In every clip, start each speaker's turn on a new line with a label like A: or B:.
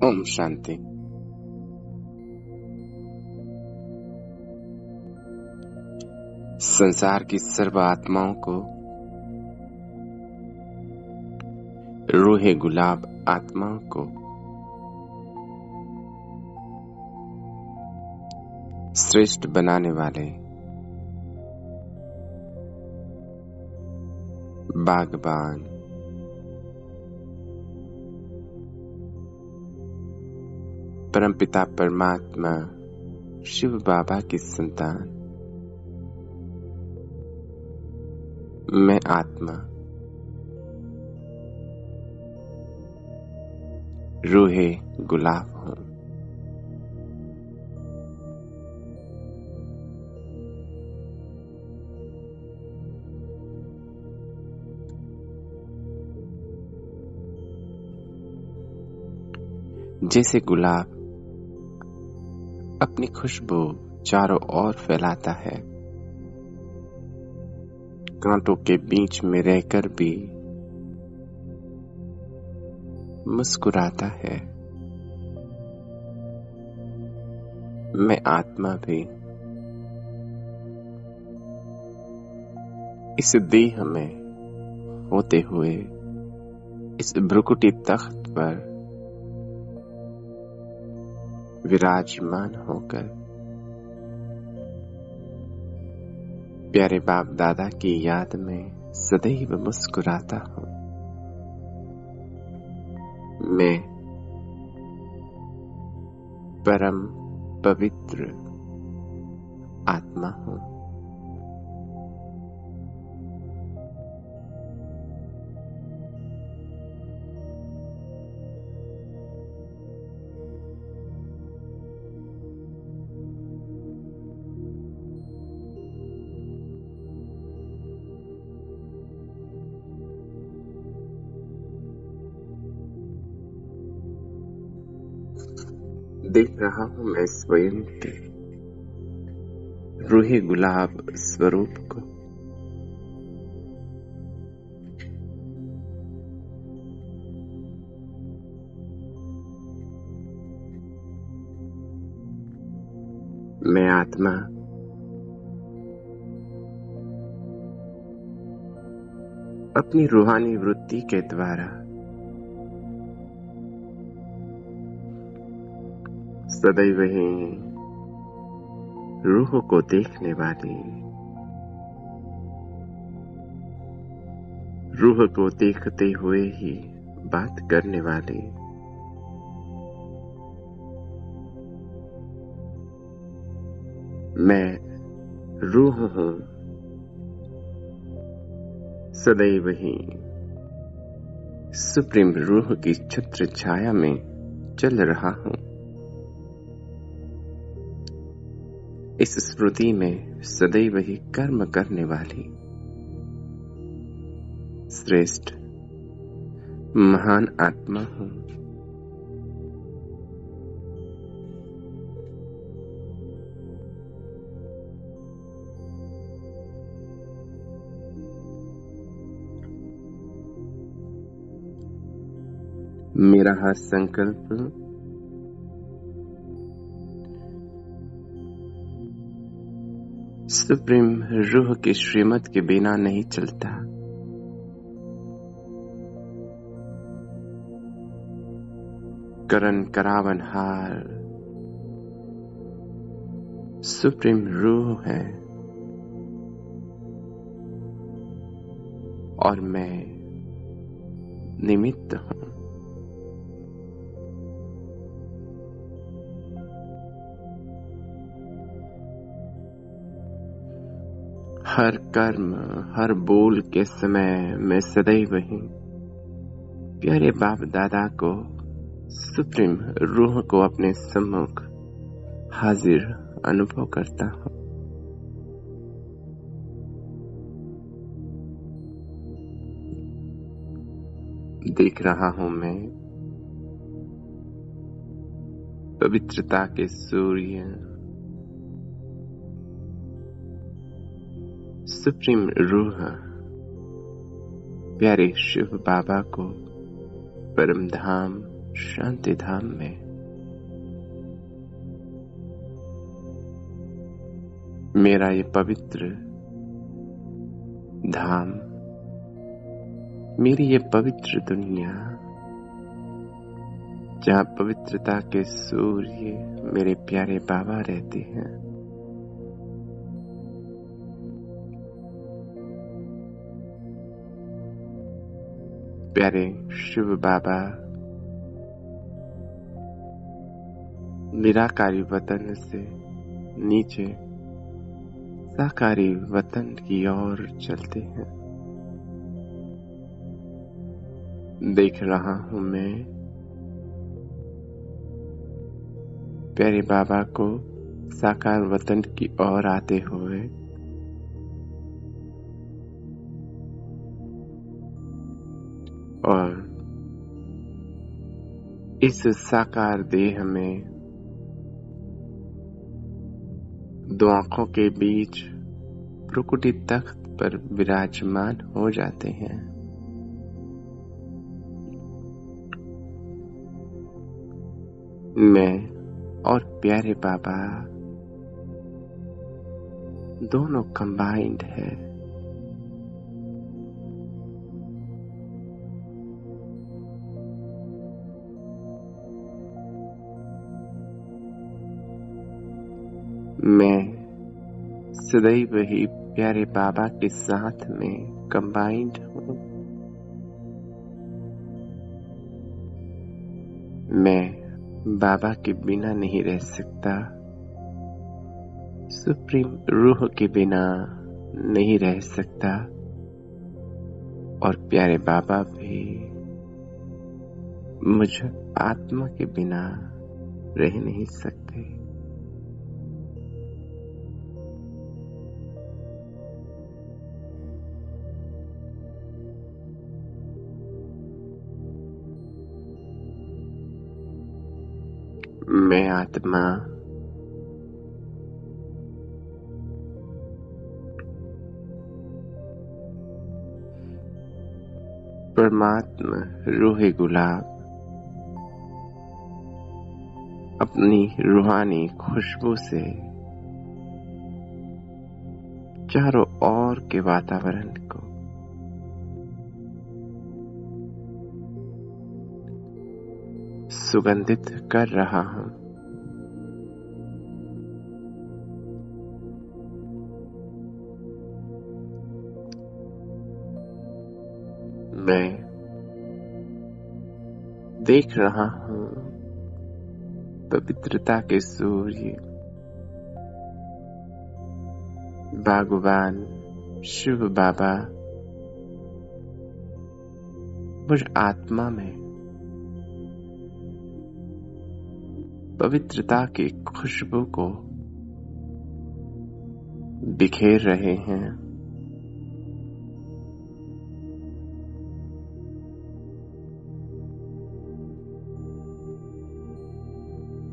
A: ओम शांति। संसार की सर्व आत्माओं को रूहे गुलाब आत्माओं को श्रेष्ठ बनाने वाले बागबान परमपिता परमात्मा शिव बाबा की संतान मैं आत्मा रूहे गुलाब हूं। जैसे गुलाब अपनी खुशबू चारों ओर फैलाता है, कांटों के बीच में रहकर भी मुस्कुराता है, मैं आत्मा भी इस देह में होते हुए इस भ्रुकुटी तख्त पर विराजमान होकर प्यारे बाप दादा की याद में सदैव मुस्कुराता हूं। मैं परम पवित्र आत्मा हूं। देख रहा हूं मैं स्वयं के रूहे गुलाब स्वरूप को। मैं आत्मा अपनी रूहानी वृत्ति के द्वारा सदैव ही रूह को देखने वाली, रूह को देखते हुए ही बात करने वाली, मैं रूह हूं। सदैव ही सुप्रीम रूह की छत्र छाया में चल रहा हूं। इस स्मृति में सदैव ही कर्म करने वाली श्रेष्ठ महान आत्मा हूं। मेरा हर संकल्प सुप्रीम रूह की श्रीमत के बिना नहीं चलता। करन करावनहार सुप्रीम रूह है और मैं निमित्त हूं। हर कर्म हर बोल के समय मैं सदैव ही प्यारे बाप दादा को सुप्रीम रूह को अपने सम्मुख हाजिर अनुभव करता हूं। देख रहा हूं मैं पवित्रता के सूर्य सुप्रीम रूह प्यारे शिव बाबा को परम धाम शांति धाम में मेरा ये पवित्र धाम, मेरी ये पवित्र दुनिया, जहाँ पवित्रता के सूर्य मेरे प्यारे बाबा रहते हैं। प्यारे शिव बाबा निराकारी वतन से नीचे साकारी वतन की ओर चलते हैं। देख रहा हूं मैं प्यारे बाबा को साकार वतन की ओर आते हुए। और इस साकार देह में दो आंखों के बीच प्रकृति तख्त पर विराजमान हो जाते हैं। मैं और प्यारे बाबा दोनों कंबाइंड है। मैं सदैव ही प्यारे बाबा के साथ में कंबाइंड हूँ। मैं बाबा के बिना नहीं रह सकता, सुप्रीम रूह के बिना नहीं रह सकता, और प्यारे बाबा भी मुझ आत्मा के बिना रह नहीं सकते। मैं आत्मा परमात्मा रूहे गुलाब अपनी रूहानी खुशबू से चारों ओर के वातावरण को सुगंधित कर रहा हूं। मैं देख रहा हूं पवित्रता के सूर्य भगवान शिव बाबा मुझ आत्मा में पवित्रता की खुशबू को बिखेर रहे हैं।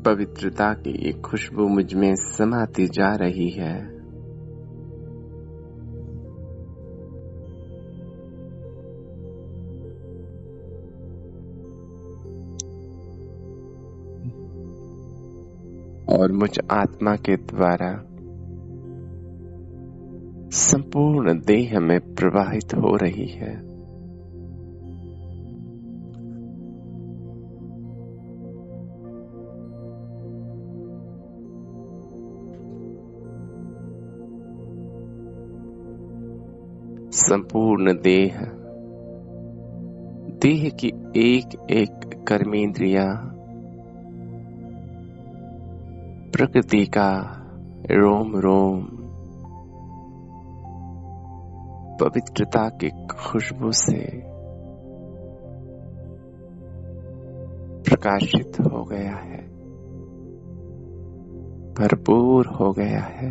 A: पवित्रता की ये खुशबू मुझ में समाती जा रही है। और मुझ आत्मा के द्वारा संपूर्ण देह में प्रवाहित हो रही है। संपूर्ण देह की एक एक कर्मेंद्रिया प्रकृति का रोम रोम पवित्रता की खुशबू से प्रकाशित हो गया है, भरपूर हो गया है।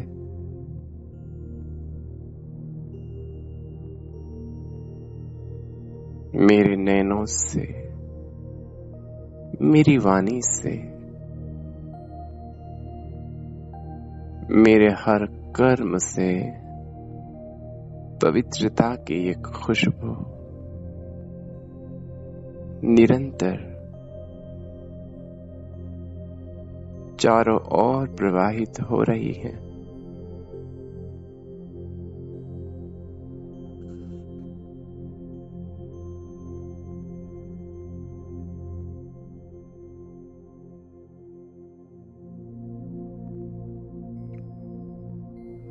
A: मेरे नैनों से, मेरी वाणी से, मेरे हर कर्म से पवित्रता की ये खुशबू निरंतर चारों ओर प्रवाहित हो रही है।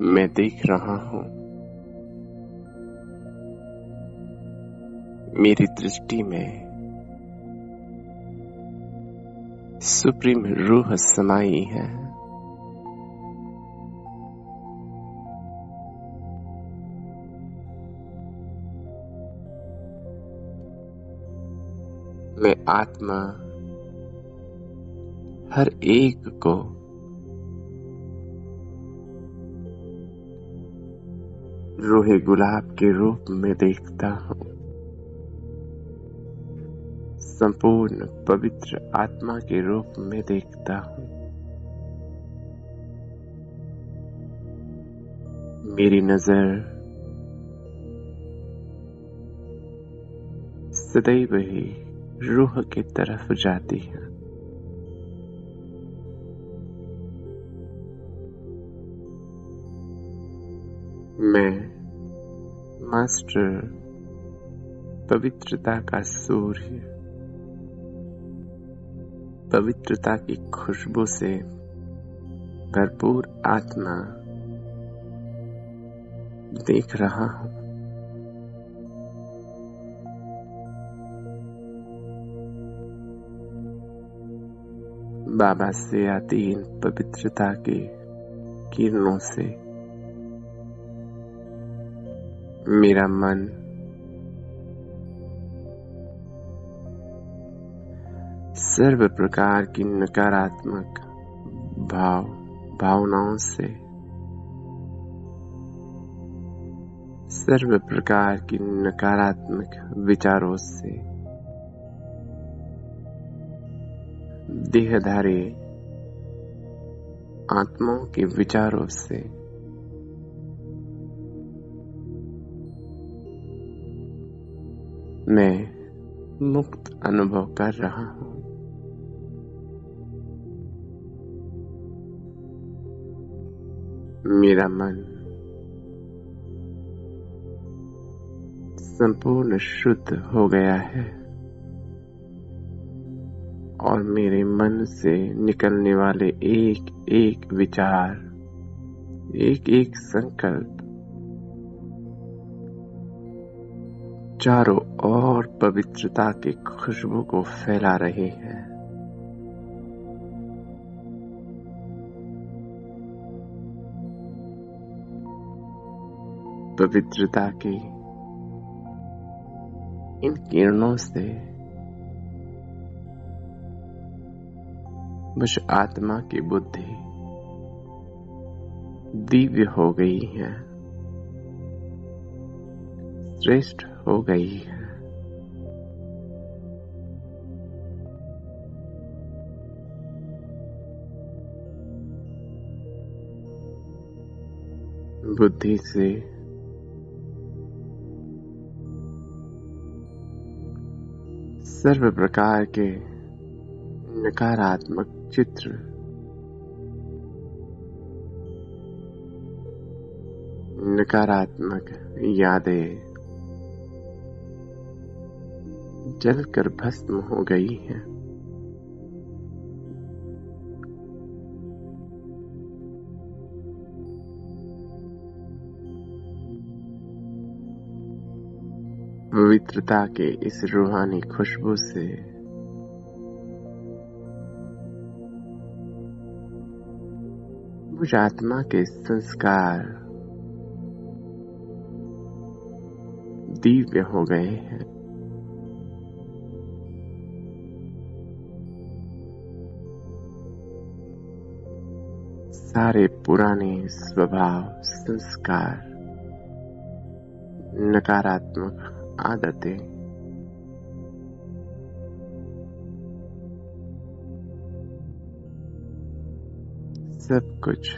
A: मैं देख रहा हूं, मेरी दृष्टि में सुप्रीम रूह समाई है। मैं आत्मा हर एक को रूहे गुलाब के रूप में देखता हूँ। संपूर्ण पवित्र आत्मा के रूप में देखता हूँ। मेरी नजर सदैव ही रूह की तरफ जाती है। मैं मास्टर पवित्रता का सूर्य, पवित्रता की खुशबू से भरपूर आत्मा देख रहा हूं। बाबा से आती इन पवित्रता की किरणों से मेरा मन सर्व प्रकार की नकारात्मक भावनाओं से, सर्व प्रकार की नकारात्मक विचारों से, देहधारी आत्माओं के विचारों से मैं मुक्त अनुभव कर रहा हूं। मेरा मन संपूर्ण शुद्ध हो गया है और मेरे मन से निकलने वाले एक एक विचार, एक एक संकल्प चारों ओर पवित्रता की खुशबू को फैला रहे हैं। पवित्रता की इन किरणों से मुझ आत्मा की बुद्धि दिव्य हो गई है, श्रेष्ठ हो गई है। बुद्धि से सर्व प्रकार के नकारात्मक चित्र, नकारात्मक यादें जलकर भस्म हो गई हैं। पवित्रता के इस रूहानी खुशबू से मुझ आत्मा के संस्कार दिव्य हो गए हैं। सारे पुराने स्वभाव, संस्कार, नकारात्मक आदतें सब कुछ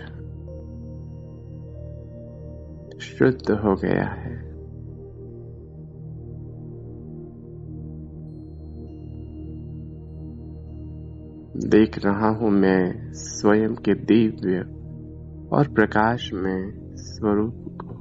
A: शुद्ध हो गया है। देख रहा हूं मैं स्वयं के दिव्य और प्रकाश में स्वरूप को।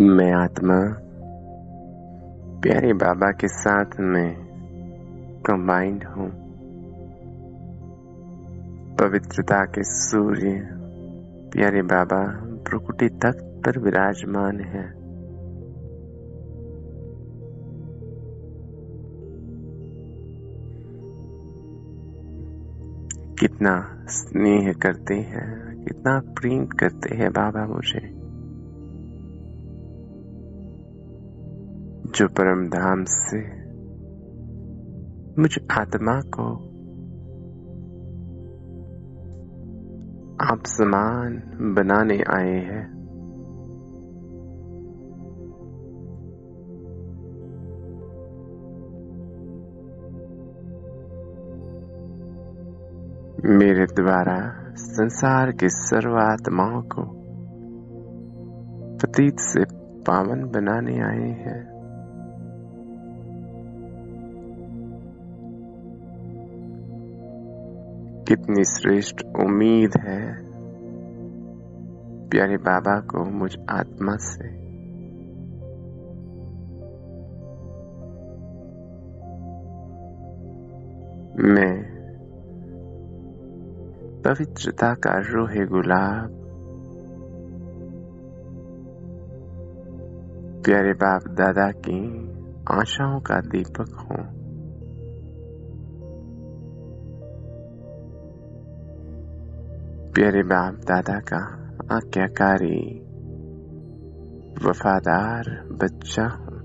A: मैं आत्मा प्यारे बाबा के साथ में कंबाइंड हूँ। पवित्रता के सूर्य प्यारे बाबा प्रकृति तख्त पर विराजमान है। कितना स्नेह करते हैं, कितना प्रेम करते हैं बाबा मुझे। जो परम धाम से मुझ आत्मा को आप समान बनाने आए हैं। मेरे द्वारा संसार के सर्व आत्माओं को पतित से पावन बनाने आए हैं। कितनी श्रेष्ठ उम्मीद है प्यारे बाबा को मुझ आत्मा से। मैं पवित्रता का रूह गुलाब प्यारे बाप दादा की आशाओं का दीपक हूँ। प्यारे बाप दादा का आज्ञाकारी वफादार बच्चा हूँ।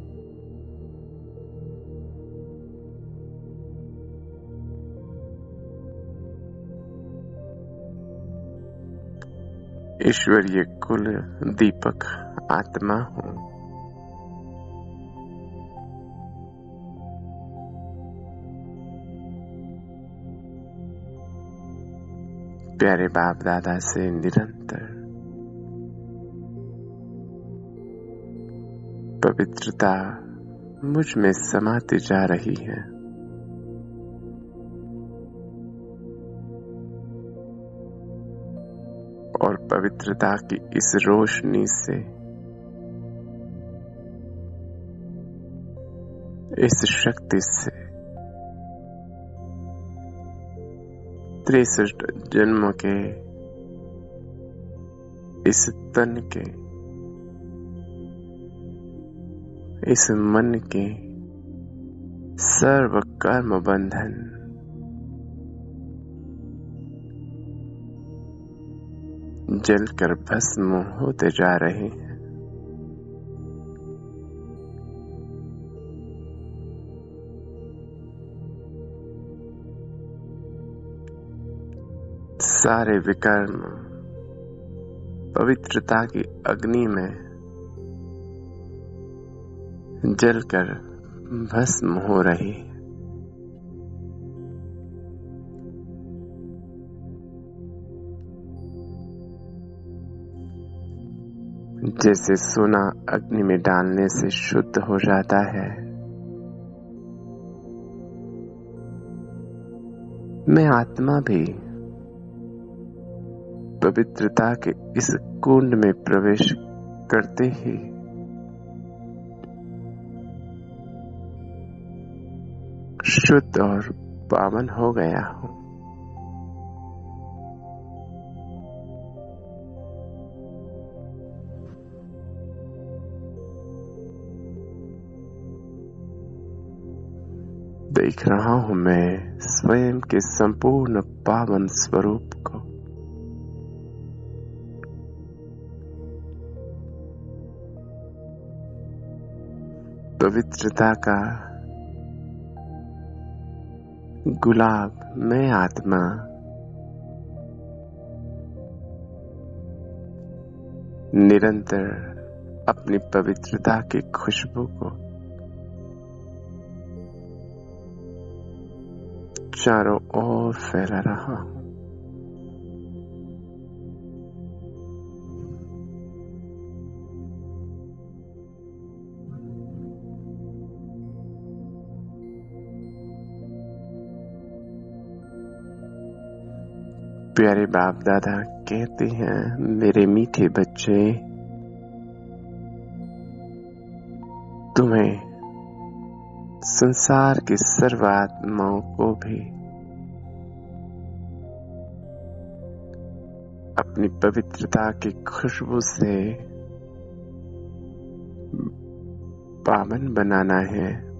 A: ईश्वरीय कुल दीपक आत्मा हूँ। प्यारे बाप दादा से निरंतर पवित्रता मुझ में समाती जा रही है। और पवित्रता की इस रोशनी से, इस शक्ति से 63 जन्मों के इस तन के, इस मन के सर्व कर्म बंधन जलकर भस्म होते जा रहे हैं। सारे विकर्म पवित्रता की अग्नि में जलकर भस्म हो रही। जैसे सोना अग्नि में डालने से शुद्ध हो जाता है, मैं आत्मा भी पवित्रता के इस कुंड में प्रवेश करते ही शुद्ध और पावन हो गया हूँ। देख रहा हूं मैं स्वयं के संपूर्ण पावन स्वरूप को। पवित्रता का गुलाब मैं आत्मा निरंतर अपनी पवित्रता की खुशबू को चारों ओर फैला रहा हूं। प्यारे बाप दादा कहते हैं, मेरे मीठे बच्चे, तुम्हें संसार की सर्वात्माओं को भी अपनी पवित्रता की खुशबू से पावन बनाना है।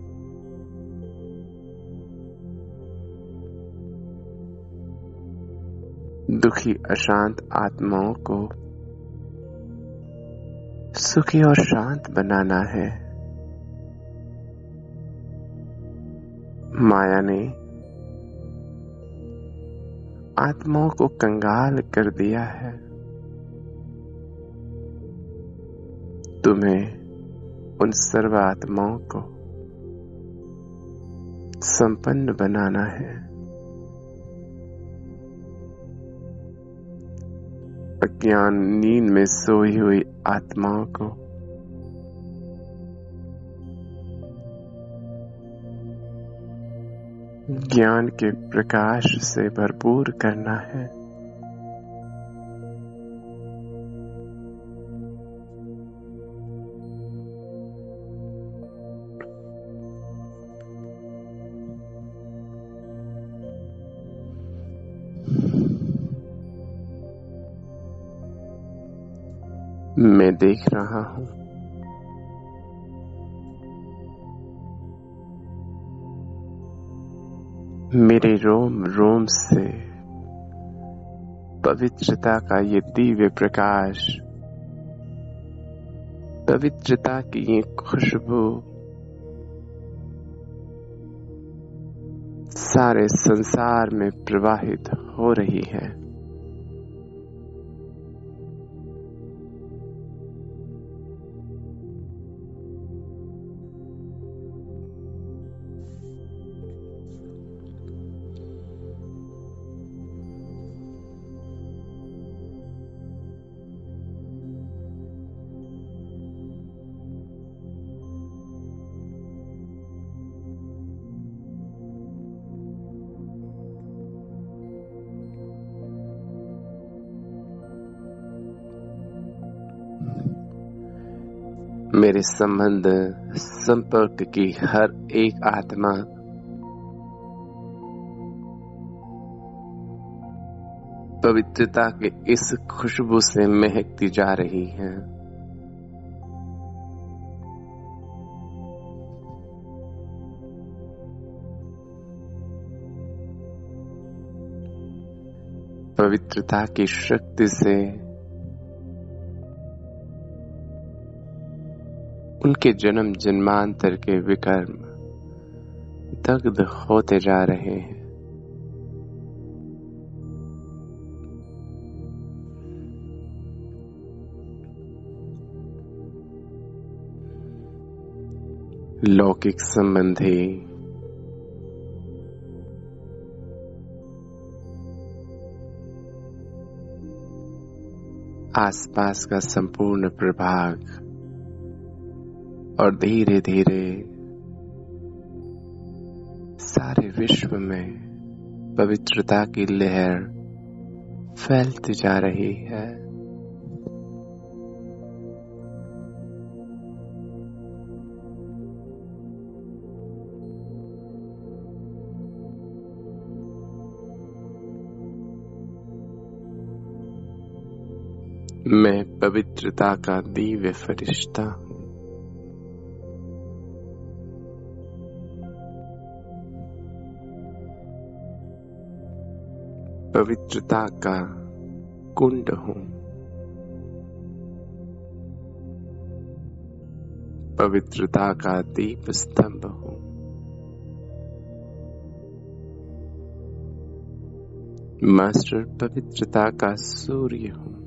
A: दुखी अशांत आत्माओं को सुखी और शांत बनाना है। माया ने आत्माओं को कंगाल कर दिया है। तुम्हें उन सर्व आत्माओं को संपन्न बनाना है। अज्ञान नींद में सोई हुई आत्माओं को ज्ञान के प्रकाश से भरपूर करना है। मैं देख रहा हूं मेरे रोम रोम से पवित्रता का ये दिव्य प्रकाश, पवित्रता की ये खुशबू सारे संसार में प्रवाहित हो रही है। मेरे संबंध संपर्क की हर एक आत्मा पवित्रता के इस खुशबू से महकती जा रही है। पवित्रता की शक्ति से उनके जन्म जन्मांतर के विकर्म दग्ध होते जा रहे हैं। लौकिक संबंधी आसपास का संपूर्ण प्रभाग और धीरे धीरे सारे विश्व में पवित्रता की लहर फैलती जा रही है। मैं पवित्रता का दिव्य फरिश्ता हूं। पवित्रता का कुंड हूं। पवित्रता का दीप स्तंभ हूँ। मास्टर पवित्रता का सूर्य हूँ।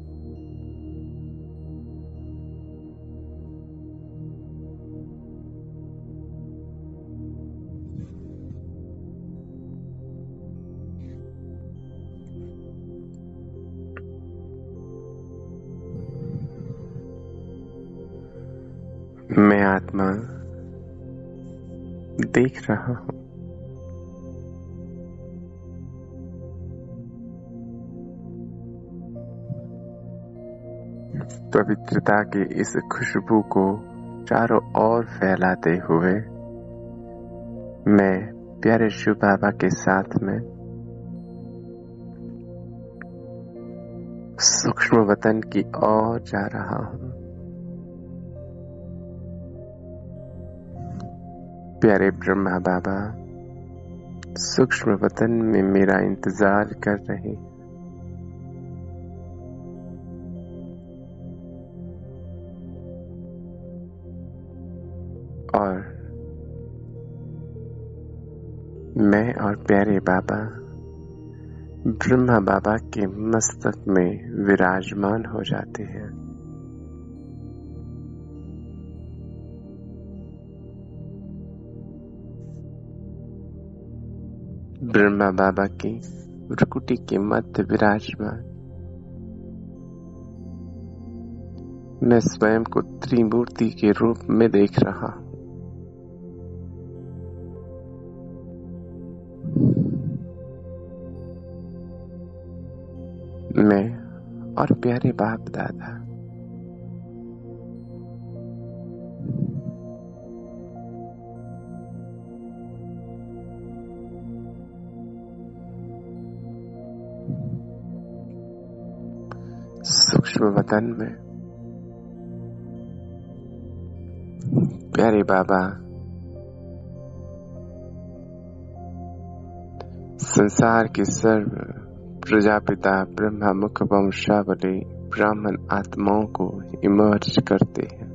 A: मैं आत्मा देख रहा हूँ। पवित्रता की इस खुशबू को चारों ओर फैलाते हुए मैं प्यारे शिव बाबा के साथ में सूक्ष्म वतन की ओर जा रहा हूँ। प्यारे ब्रह्मा बाबा सूक्ष्म वतन में मेरा इंतजार कर रहे हैं। और मैं और प्यारे बाबा ब्रह्मा बाबा के मस्तक में विराजमान हो जाते हैं। ब्रह्मा बाबा की भ्रुकुटी के मध्य विराजमान मैं स्वयं को त्रिमूर्ति के रूप में देख रहा हूं। मैं और प्यारे बाप दादा सूक्ष्म वतन में प्यारे बाबा संसार के सर्व प्रजापिता ब्रह्मा मुख वंशावली ब्राह्मण आत्माओं को इमर्ज करते हैं।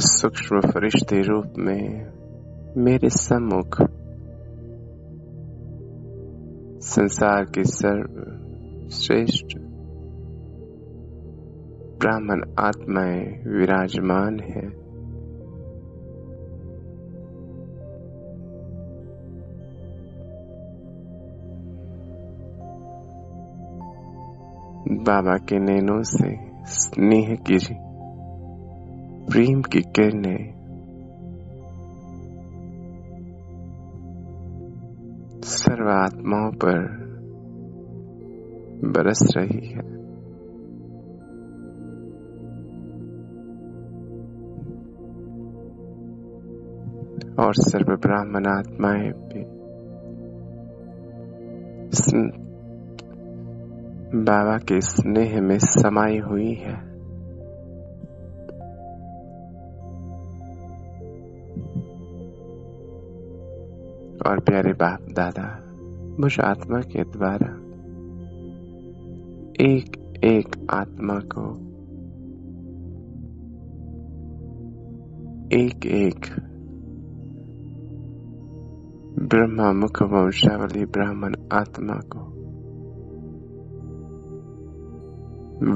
A: सूक्ष्म फरिश्ते रूप में मेरे सम्मुख संसार के सर्व श्रेष्ठ ब्राह्मण आत्माएं विराजमान हैं। बाबा के नैनों से स्नेह की प्रेम की किरणें सर्व आत्माओं पर बरस रही है। और सर्व ब्राह्मण आत्माएं भी बाबा के स्नेह में समाई हुई है। और प्यारे बाप दादा मुझ आत्मा के द्वारा एक एक आत्मा को एक एक ब्रह्मा मुख वंशावली ब्राह्मण आत्मा को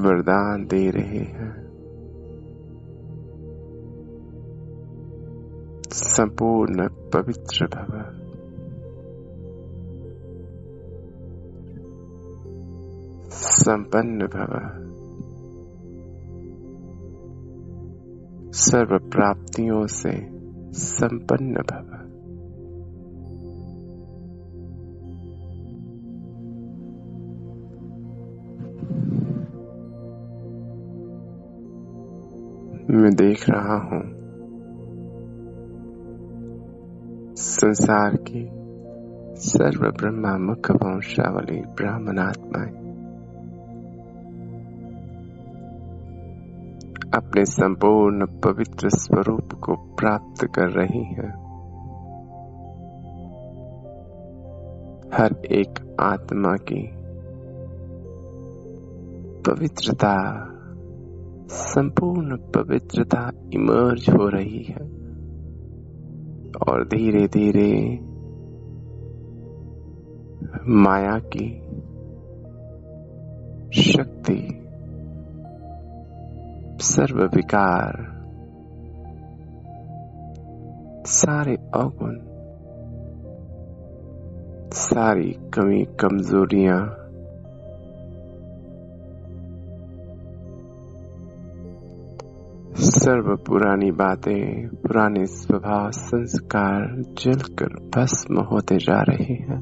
A: वरदान दे रहे हैं। संपूर्ण पवित्र भव, संपन्न भव, सर्व प्राप्तियों से संपन्न भव। मैं देख रहा हूं संसार की सर्व ब्रह्मा मुख वंशावली ब्राह्मण आत्माएं अपने संपूर्ण पवित्र स्वरूप को प्राप्त कर रही हैं। हर एक आत्मा की पवित्रता, संपूर्ण पवित्रता इमर्ज हो रही है और धीरे धीरे माया की शक्ति, सर्व विकार, सारे अवगुण, सारी कमी कमजोरियां सर्व पुरानी बातें, पुराने स्वभाव संस्कार जलकर भस्म होते जा रहे हैं।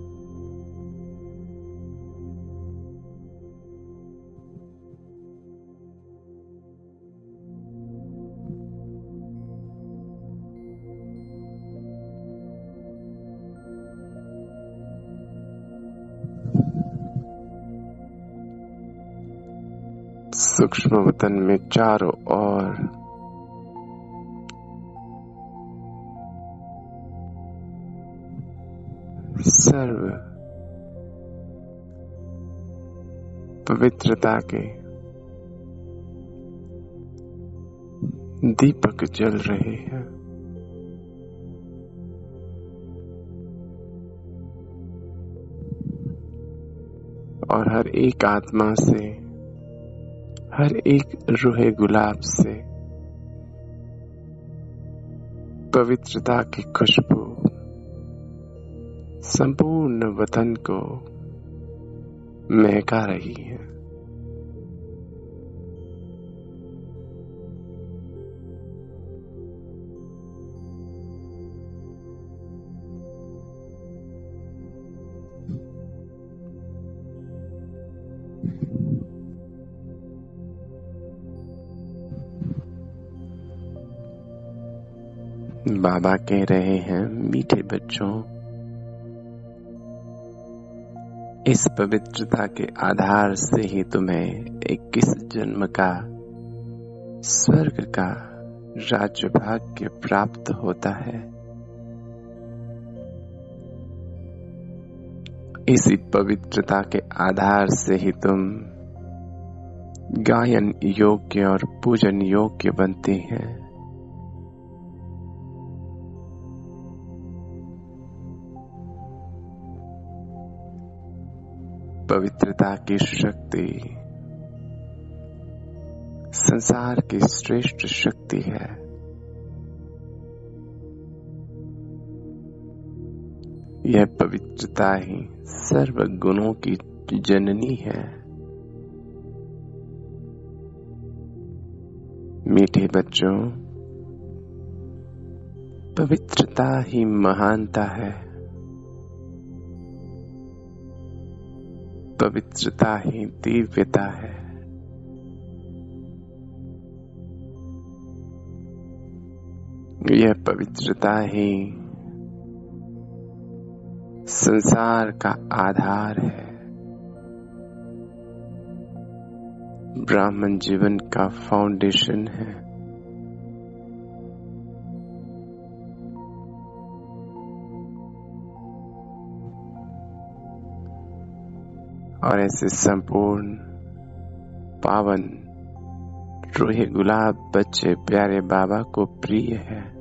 A: सूक्ष्म वतन में चारों ओर सर्व पवित्रता के दीपक जल रहे हैं। और हर एक आत्मा से, हर एक रूहे गुलाब से पवित्रता की खुशबू संपूर्ण वतन को महका रही है। बाबा कह रहे हैं, मीठे बच्चों, इस पवित्रता के आधार से ही तुम्हें 21 जन्म का स्वर्ग का राज्य भाग्य प्राप्त होता है। इसी पवित्रता के आधार से ही तुम गायन योग्य और पूजन योग्य बनते हैं। पवित्रता की शक्ति संसार की श्रेष्ठ शक्ति है। यह पवित्रता ही सर्व गुणों की जननी है। मीठे बच्चों, पवित्रता ही महानता है। पवित्रता ही दिव्यता है। यह पवित्रता ही संसार का आधार है। ब्राह्मण जीवन का फाउंडेशन है। और ऐसे संपूर्ण पावन रूहे गुलाब बच्चे प्यारे बाबा को प्रिय है।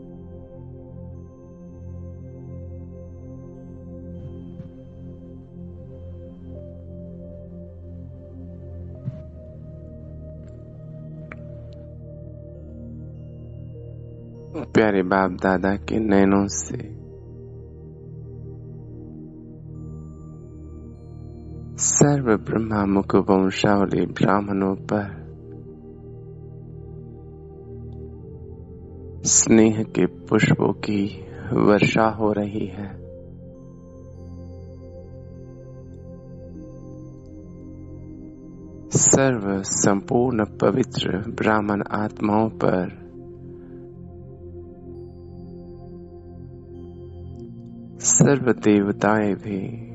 A: प्यारे बाप दादा के नैनों से सर्व ब्रह्मा मुख वंशावली ब्राह्मणों पर स्नेह के पुष्पों की वर्षा हो रही है। सर्व संपूर्ण पवित्र ब्राह्मण आत्माओं पर सर्व देवताएं भी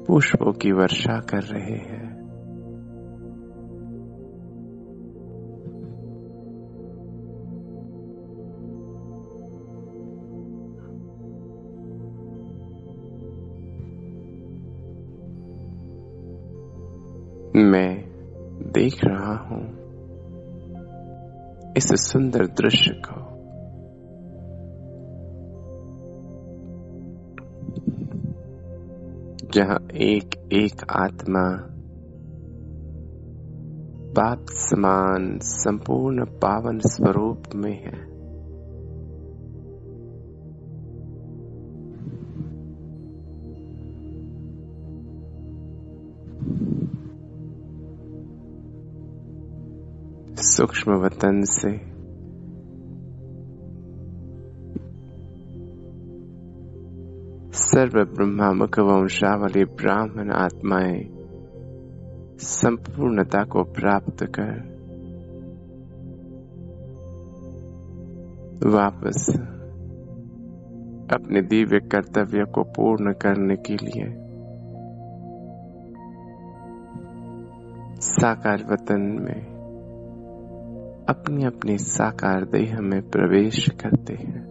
A: पुष्पों की वर्षा कर रहे हैं। मैं देख रहा हूं इस सुंदर दृश्य को। जहां एक एक आत्मा बाप समान संपूर्ण पावन स्वरूप में है। सूक्ष्म वतन से सर्व ब्रह्मामुख वंशावली ब्राह्मण आत्माएं संपूर्णता को प्राप्त कर वापस अपने दिव्य कर्तव्य को पूर्ण करने के लिए साकार वतन में अपनी अपनी साकार देह में प्रवेश करते हैं।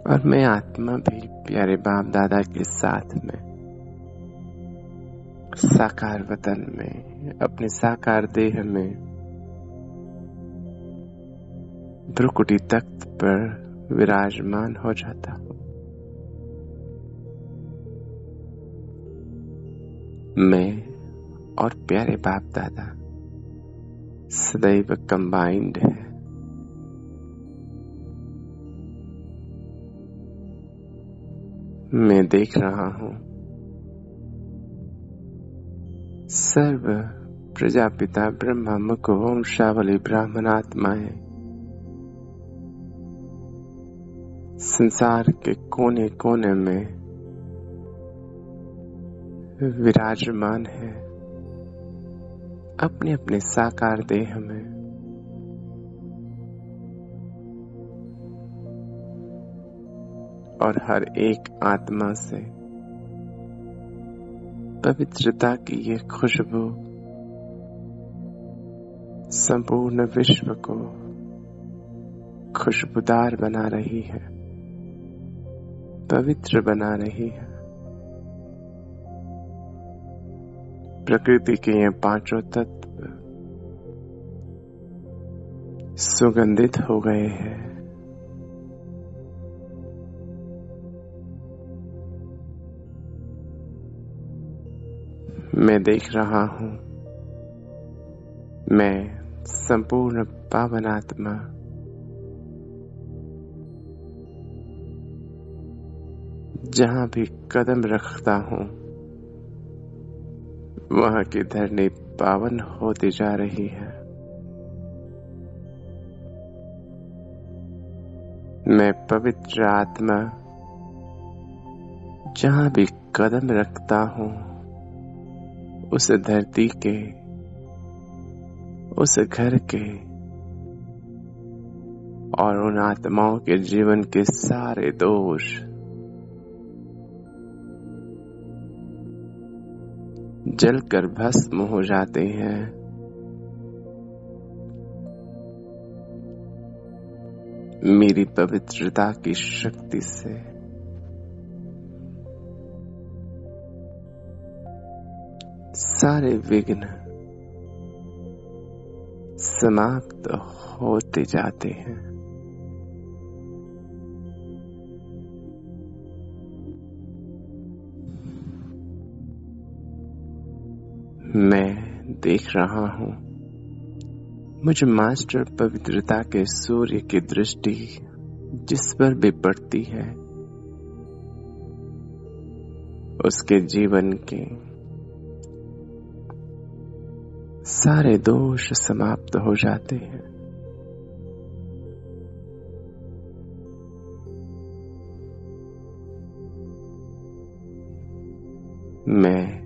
A: और मैं आत्मा भी प्यारे बाप दादा के साथ में साकार वतन में अपने साकार देह में भ्रुकुटी तख्त पर विराजमान हो जाता हूं। मैं और प्यारे बाप दादा सदैव कंबाइंड है। मैं देख रहा हूं सर्व प्रजापिता ब्रह्मा मुख वंशावली ब्राह्मण आत्माएं संसार के कोने कोने में विराजमान है अपने अपने साकार देह में। और हर एक आत्मा से पवित्रता की ये खुशबू संपूर्ण विश्व को खुशबूदार बना रही है, पवित्र बना रही है। प्रकृति के ये पांचों तत्व सुगंधित हो गए हैं। मैं देख रहा हूं मैं संपूर्ण पावन आत्मा जहां भी कदम रखता हूं वहां की धरनी पावन होती जा रही है। मैं पवित्र आत्मा जहां भी कदम रखता हूं उस धरती के, उस घर के और उन आत्माओं के जीवन के सारे दोष जलकर भस्म हो जाते हैं। मेरी पवित्रता की शक्ति से सारे विघ्न समाप्त होते जाते हैं। मैं देख रहा हूं मुझ मास्टर पवित्रता के सूर्य की दृष्टि जिस पर भी पड़ती है उसके जीवन के सारे दोष समाप्त हो जाते हैं। मैं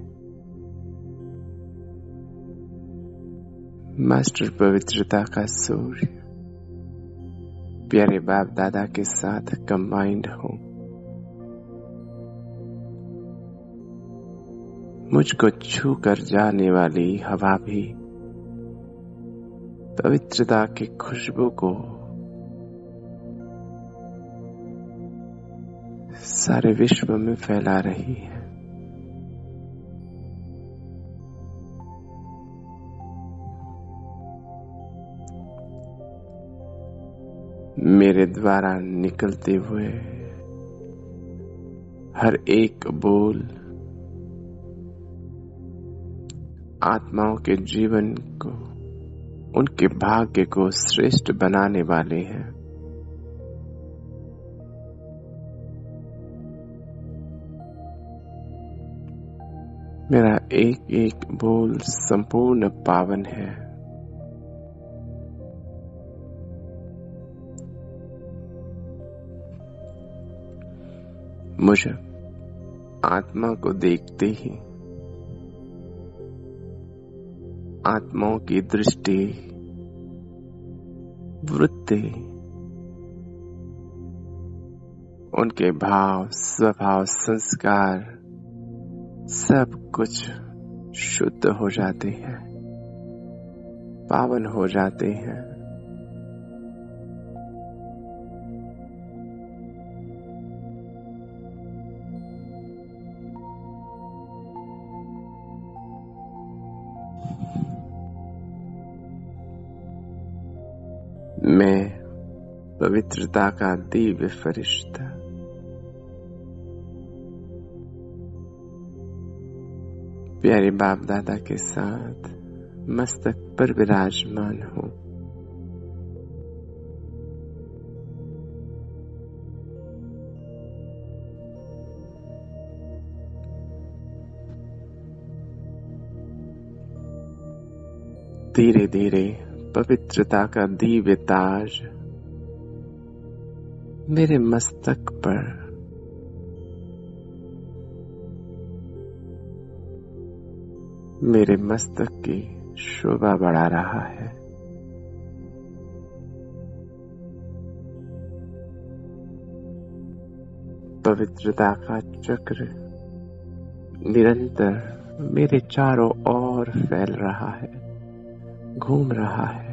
A: मास्टर पवित्रता का सूर्य प्यारे बाप दादा के साथ कंबाइंड हूं। मुझको छू कर जाने वाली हवा भी पवित्रता की खुशबू को सारे विश्व में फैला रही है। मेरे द्वारा निकलते हुए हर एक बोल आत्माओं के जीवन को, उनके भाग्य को श्रेष्ठ बनाने वाले हैं। मेरा एक एक बोल संपूर्ण पावन है। मुझे आत्मा को देखते ही आत्माओं की दृष्टि, वृत्ति, उनके भाव, स्वभाव, संस्कार सब कुछ शुद्ध हो जाते हैं, पावन हो जाते हैं। मैं पवित्रता का दिव्य फरिश्ता, प्यारे बाप दादा के साथ मस्तक पर विराजमान हूँ। धीरे धीरे पवित्रता का दिव्य ताज मेरे मस्तक पर मेरे मस्तक की शोभा बढ़ा रहा है। पवित्रता का चक्र निरंतर मेरे चारों ओर फैल रहा है, घूम रहा है।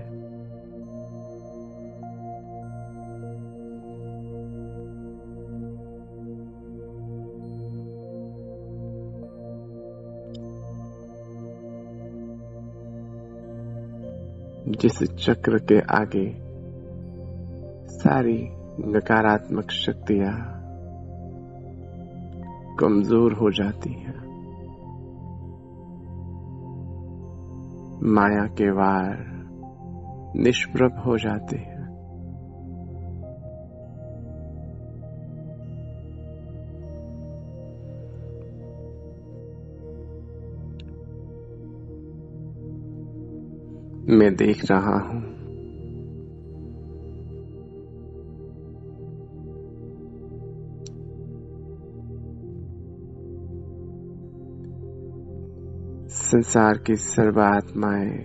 A: जिस चक्र के आगे सारी नकारात्मक शक्तियां कमजोर हो जाती हैं, माया के वार निष्प्रभ हो जाते हैं। मैं देख रहा हूं संसार की सर्वात्माएं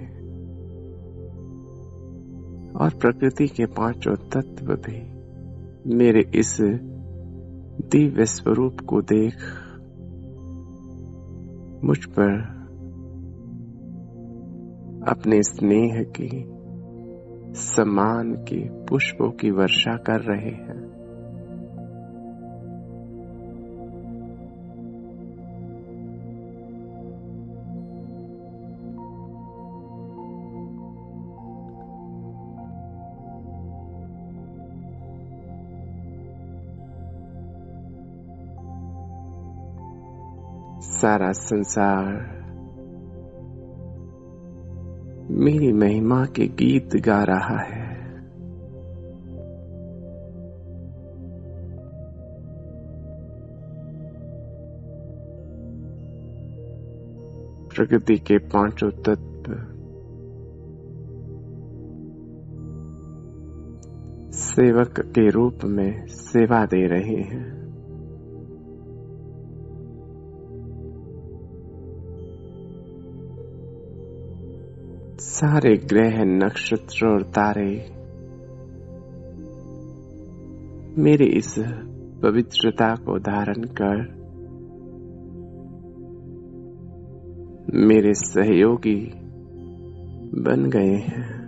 A: और प्रकृति के पांचों तत्व भी मेरे इस दिव्य स्वरूप को देख मुझ पर अपने स्नेह की, सम्मान की पुष्पों की वर्षा कर रहे हैं। सारा संसार मेरी महिमा के गीत गा रहा है। प्रकृति के पांचों तत्व सेवक के रूप में सेवा दे रहे हैं। सारे ग्रह, नक्षत्र और तारे मेरे इस पवित्रता को धारण कर मेरे सहयोगी बन गए हैं।